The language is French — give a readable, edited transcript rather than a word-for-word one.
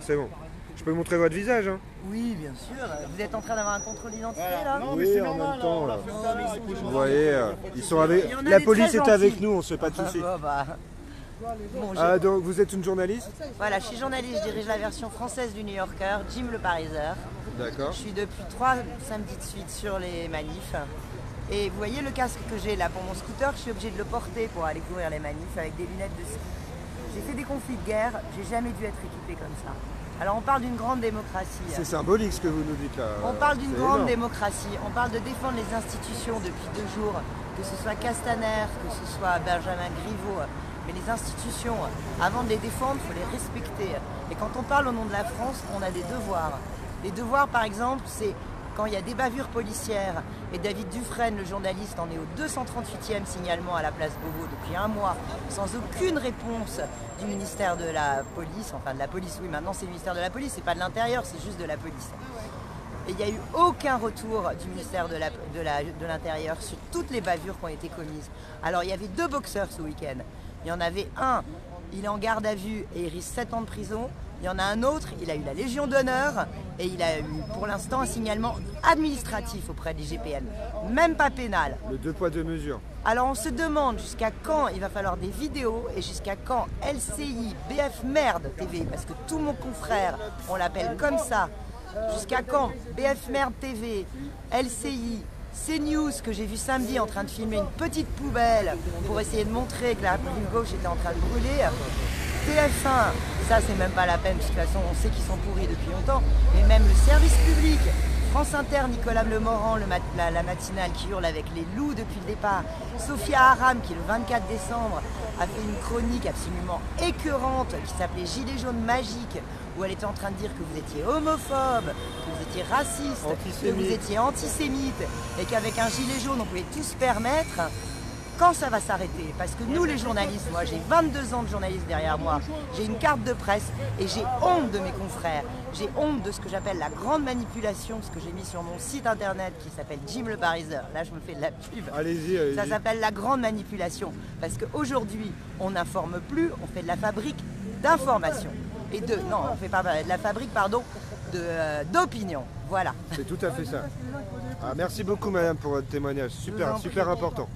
C'est bon. Je peux montrer votre visage, hein? Oui, bien sûr. Vous êtes en train d'avoir un contrôle d'identité là? Non, mais Oui, c'est en normal, même temps, là, là. on l'a fait ça, mais Vous voyez, ils sont avec... Il y en a La des police très est avec gentils. nous, on se fait pas de soucis. Bon, bah. Bon, Ah, donc vous êtes une journaliste? voilà, je suis journaliste, je dirige la version française du New Yorker, Jim le Pariseur. D'accord. Je suis depuis 3 samedis de suite sur les manifs. Et vous voyez le casque que j'ai là pour mon scooter, je suis obligée de le porter pour aller courir les manifs avec des lunettes de ski. J'ai fait des conflits de guerre, j'ai jamais dû être équipée comme ça. Alors on parle d'une grande démocratie. C'est symbolique ce que vous nous dites là. On parle d'une C'est grande énorme. démocratie, on parle de défendre les institutions depuis 2 jours, que ce soit Castaner, que ce soit Benjamin Griveaux. Mais les institutions, avant de les défendre, il faut les respecter. Et quand on parle au nom de la France, on a des devoirs. Les devoirs, par exemple, c'est quand il y a des bavures policières, et David Dufresne, le journaliste, en est au 238e signalement à la place Beauvau depuis 1 mois, sans aucune réponse du ministère de la Police, enfin de la police, oui, maintenant c'est le ministère de la Police, c'est pas de l'Intérieur, c'est juste de la police. Et il n'y a eu aucun retour du ministère de l'Intérieur sur toutes les bavures qui ont été commises. Alors il y avait 2 boxeurs ce week-end. Il y en avait un, il est en garde à vue et il risque 7 ans de prison. Il y en a un autre, il a eu la Légion d'honneur et il a eu pour l'instant un signalement administratif auprès des GPN, même pas pénal. Le 2 poids 2 mesures. Alors on se demande jusqu'à quand il va falloir des vidéos et jusqu'à quand LCI, BF Merde TV, parce que tout mon confrère, on l'appelle comme ça, jusqu'à quand BF Merde TV, LCI, CNews que j'ai vu samedi en train de filmer une petite poubelle pour essayer de montrer que la rive gauche était en train de brûler. TF1, ça c'est même pas la peine, de toute façon on sait qu'ils sont pourris depuis longtemps, mais même le service public, France Inter, Nicolas Lemorand, la matinale qui hurle avec les loups depuis le départ, Sophia Aram qui le 24 décembre a fait une chronique absolument écœurante qui s'appelait Gilets jaunes magiques, où elle était en train de dire que vous étiez homophobe, que vous étiez raciste, que vous étiez antisémite, et qu'avec un gilet jaune on pouvait tout se permettre. Quand ça va s'arrêter? Parce que nous les journalistes, moi j'ai 22 ans de journaliste derrière moi, j'ai une carte de presse et j'ai honte de mes confrères, j'ai honte de ce que j'appelle la grande manipulation, ce que j'ai mis sur mon site internet qui s'appelle Jim le Pariseur. Là je me fais de la pub. Allez-y, allez-y. Ça s'appelle la grande manipulation. Parce qu'aujourd'hui on n'informe plus, on fait de la fabrique d'information. Et non, on fait pas de la fabrique, pardon, d'opinion. Voilà. C'est tout à fait ça. Ah, merci beaucoup madame pour votre témoignage, super important.